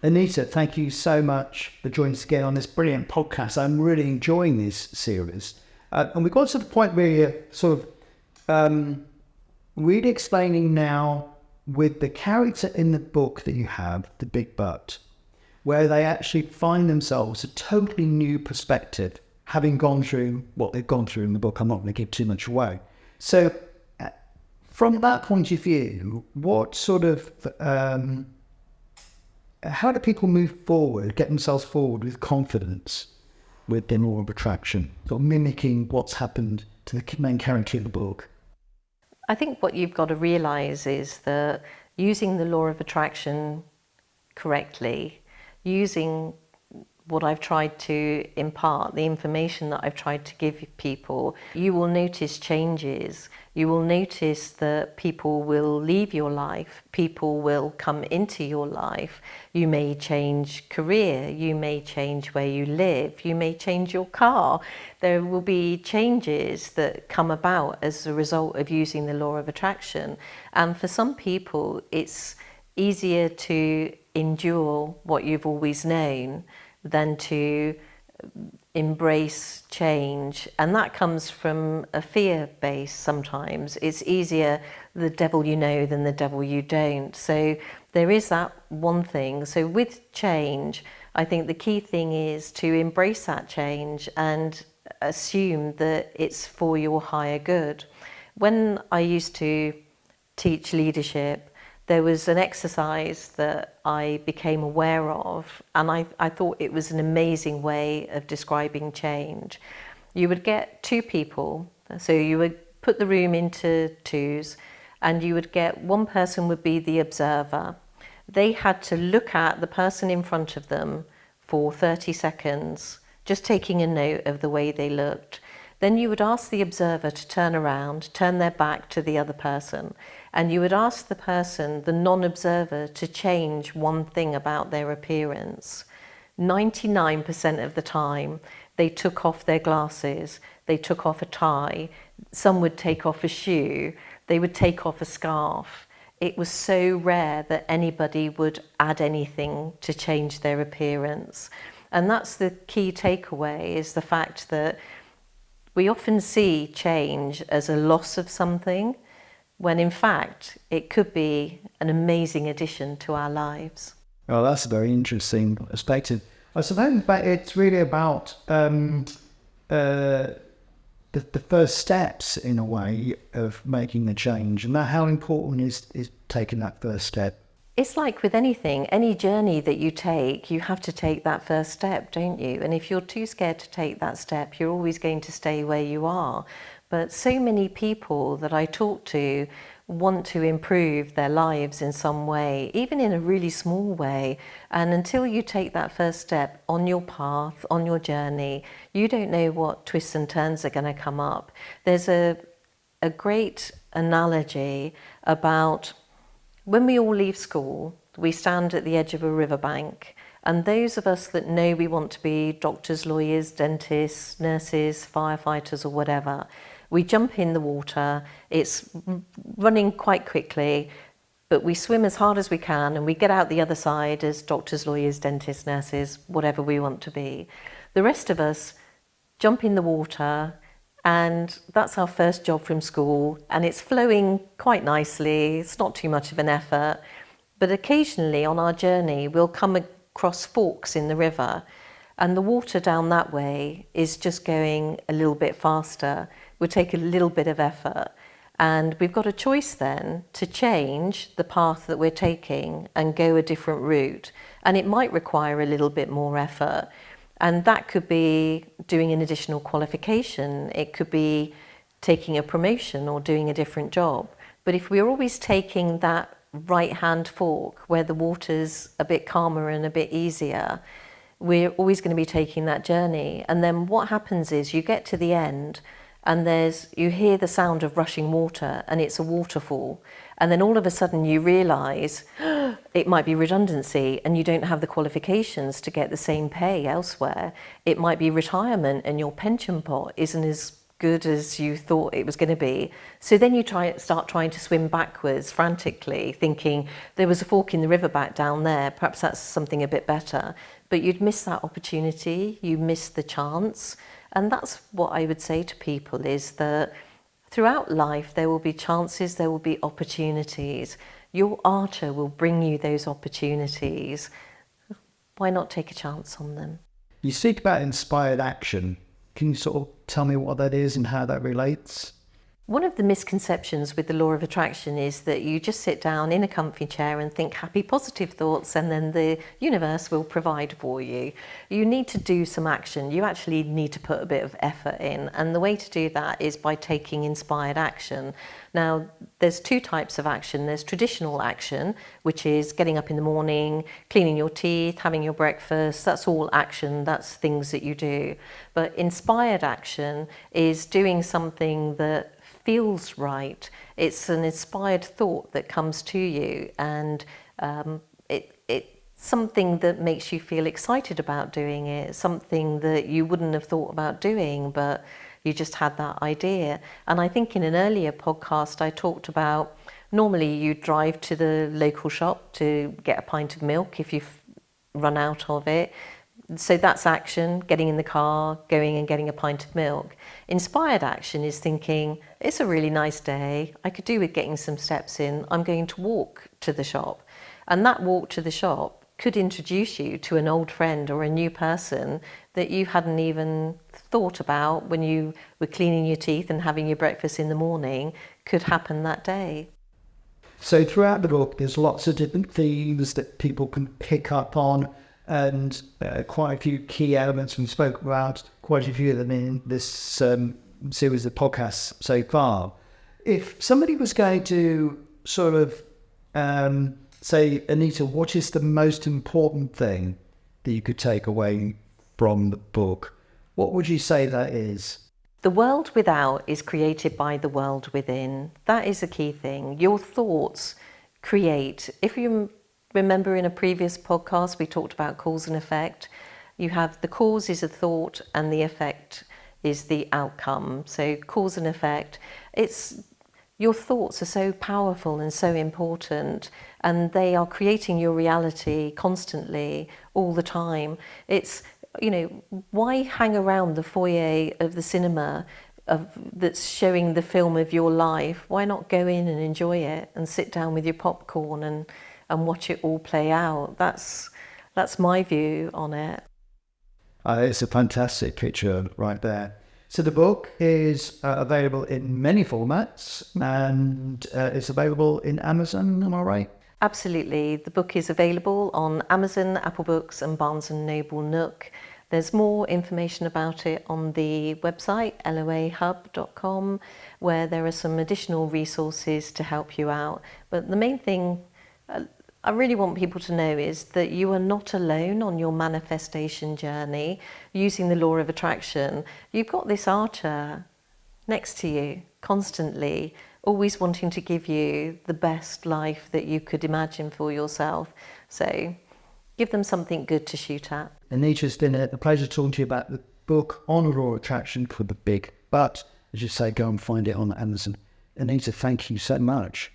Anita, thank you so much for joining us again on this brilliant podcast. I'm really enjoying this series. And we've got to the point where you're sort of really explaining now with the character in the book that you have, the Big Butt, where they actually find themselves a totally new perspective, having gone through what they've gone through in the book. I'm not going to give too much away. So from that point of view, what sort of... how do people move forward, get themselves forward with confidence with the law of attraction, sort of mimicking what's happened to the main character in the book? I think what you've got to realise is that using the law of attraction correctly, using what I've tried to impart, the information that I've tried to give people, you will notice changes. You will notice that people will leave your life, people will come into your life. You may change career, you may change where you live, you may change your car. There will be changes that come about as a result of using the law of attraction. And for some people, it's easier to endure what you've always known than to embrace change, and that comes from a fear base. Sometimes it's easier the devil you know than the devil you don't. So there is that one thing. So with change, I think the key thing is to embrace that change and assume that it's for your higher good. When I used to teach leadership, there was an exercise that I became aware of, and I thought it was an amazing way of describing change. You would get two people, so you would put the room into twos, and you would get one person would be the observer. They had to look at the person in front of them for 30 seconds, just taking a note of the way they looked. Then you would ask the observer to turn around, turn their back to the other person, and you would ask the person, the non-observer, to change one thing about their appearance. 99% of the time, they took off their glasses, they took off a tie, some would take off a shoe, they would take off a scarf. It was so rare that anybody would add anything to change their appearance. And that's the key takeaway, is the fact that we often see change as a loss of something, when in fact it could be an amazing addition to our lives. Oh, that's a very interesting perspective. I suppose it's really about the first steps, in a way, of making the change, and that how important is taking that first step. It's like with anything, any journey that you take, you have to take that first step, don't you? And if you're too scared to take that step, you're always going to stay where you are. But so many people that I talk to want to improve their lives in some way, even in a really small way. And until you take that first step on your path, on your journey, you don't know what twists and turns are going to come up. There's a great analogy about when we all leave school, we stand at the edge of a riverbank, and those of us that know we want to be doctors, lawyers, dentists, nurses, firefighters or whatever, we jump in the water. It's running quite quickly, but we swim as hard as we can and we get out the other side as doctors, lawyers, dentists, nurses, whatever we want to be. The rest of us jump in the water, and that's our first job from school, and it's flowing quite nicely. It's not too much of an effort, but occasionally on our journey we'll come across forks in the river, and the water down that way is just going a little bit faster. Will take a little bit of effort, and we've got a choice then to change the path that we're taking and go a different route, and it might require a little bit more effort. And that could be doing an additional qualification, it could be taking a promotion or doing a different job. But if we're always taking that right-hand fork where the water's a bit calmer and a bit easier, we're always going to be taking that journey. And then what happens is you get to the end and you hear the sound of rushing water, and it's a waterfall. And then all of a sudden you realise it might be redundancy and you don't have the qualifications to get the same pay elsewhere. It might be retirement and your pension pot isn't as good as you thought it was going to be. So then you start trying to swim backwards frantically, thinking there was a fork in the river back down there, perhaps that's something a bit better. But you'd miss that opportunity, you miss the chance. And that's what I would say to people, is that throughout life there will be chances, there will be opportunities. Your archer will bring you those opportunities. Why not take a chance on them? You speak about inspired action. Can you sort of tell me what that is and how that relates? One of the misconceptions with the law of attraction is that you just sit down in a comfy chair and think happy, positive thoughts, and then the universe will provide for you. You need to do some action. You actually need to put a bit of effort in. And the way to do that is by taking inspired action. Now, there's two types of action. There's traditional action, which is getting up in the morning, cleaning your teeth, having your breakfast. That's all action. That's things that you do. But inspired action is doing something that feels right. It's an inspired thought that comes to you, and it's something that makes you feel excited about doing it, something that you wouldn't have thought about doing, but you just had that idea. And I think in an earlier podcast I talked about, normally you drive to the local shop to get a pint of milk if you've run out of it. So that's action, getting in the car, going and getting a pint of milk. Inspired action is thinking, it's a really nice day, I could do with getting some steps in, I'm going to walk to the shop. And that walk to the shop could introduce you to an old friend or a new person that you hadn't even thought about when you were cleaning your teeth and having your breakfast in the morning, could happen that day. So throughout the book, there's lots of different themes that people can pick up on, and quite a few key elements we spoke about, quite a few of them in this series of podcasts so far. If somebody was going to sort of say, Anita, what is the most important thing that you could take away from the book? What would you say that is? The world without is created by the world within. That is a key thing. Your thoughts create. If you remember in a previous podcast, we talked about cause and effect. You have the cause is a thought and the effect is the outcome. So cause and effect, your thoughts are so powerful and so important, and they are creating your reality constantly, all the time. It's, why hang around the foyer of the cinema that's showing the film of your life? Why not go in and enjoy it and sit down with your popcorn and watch it all play out? That's my view on it. It's a fantastic picture right there. So the book is available in many formats, and it's available in Amazon, am I right? Absolutely. The book is available on Amazon, Apple Books and Barnes & Noble Nook. There's more information about it on the website, loahub.com, where there are some additional resources to help you out. But the main thing I really want people to know is that you are not alone on your manifestation journey using the law of attraction. You've got this archer next to you constantly, always wanting to give you the best life that you could imagine for yourself. So give them something good to shoot at. Anita, it's been a pleasure talking to you about the book on law of attraction for the big but. As you say, go and find it on Amazon. Anita, thank you so much.